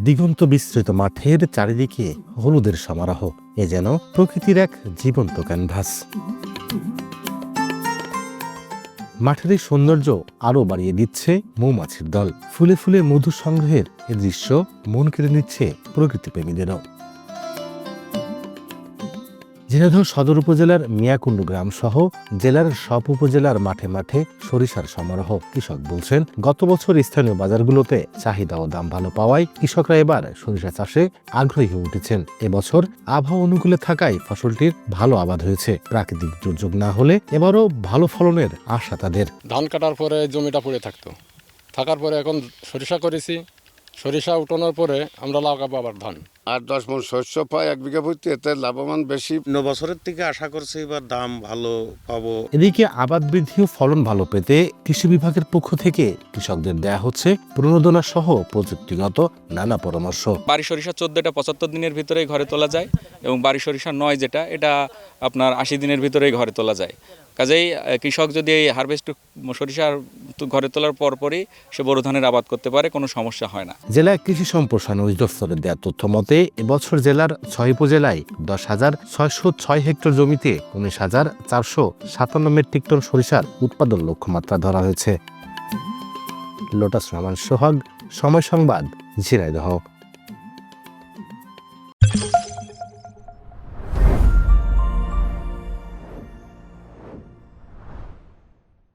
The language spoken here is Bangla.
দিগন্ত বিস্তৃত মাঠের চারিদিকে হলুদের সমারোহ, এ যেন প্রকৃতির এক জীবন্ত ক্যানভাস। মাঠের এই সৌন্দর্য আরও বাড়িয়ে দিচ্ছে মৌমাছির দল। ফুলে ফুলে মধু সংগ্রহের এ দৃশ্য মন কেড়ে নিচ্ছে প্রকৃতিপ্রেমীদেরও। ঝিনাইদহ সদর উপজেলার মিয়াকুণ্ডু গ্রাম সহ জেলার সব উপজেলার মাঠে মাঠে সরিষার সমারোহ। কৃষক বলছেন, গত বছর স্থানীয় বাজারগুলোতে চাহিদা ও দাম ভালো পাওয়ায় কৃষকরা এবার সরিষা চাষে আগ্রহী হয়ে উঠেছেন। এবছর আবহাওয়া অনুকূলে থাকায় ফসলটির ভালো আবাদ হয়েছে। প্রাকৃতিক দুর্যোগ না হলে এবারও ভালো ফলনের আশা তাদের। ধান কাটার পরে জমিটা পড়ে থাকার পরে এখন সরিষা করেছি। সরিষা উঠানোর পরে আমরা লাগাবো আবার ধান। 8-10 মণ শস্য পাই 1 বিঘা প্রতি, এতে লাভবান বেশি। বছরের থেকে আশা করছি এবার দাম ভালো পাবো। এদিকে আবাদ বৃদ্ধি ও ফলন ভালো পেতে কৃষি বিভাগের পক্ষ থেকে কৃষকদের দেয়া হচ্ছে প্রণোদনা সহ প্রযুক্তিগত নানা পরামর্শ। বাড়ি সরিষা 14টা 75 দিনের ভিতরেই ঘরে তোলা যায় এবং বাড়ি সরিষা 9 যেটা, এটা আপনার 80 দিনের ভিতরেই ঘরে তোলা যায়। কাজেই কৃষক যদি এই হারভেস্ট সরিষার ঘরে তোলার পরপরই সে বোরো ধানের আবাদ করতে পারে, কোনো সমস্যা হয় না। জেলা কৃষি সম্প্রসারণ অধিদপ্তরের দেওয়া তথ্য মতে এবছর জেলার 6 উপজেলায় 10,606 হেক্টর জমিতে 19,457 মেট্রিক টন সরিষার উৎপাদন লক্ষ্যমাত্রা ধরা হয়েছে। লোটাস রহমান সোহাগ, সময় সংবাদ, ঝিনাইদহ।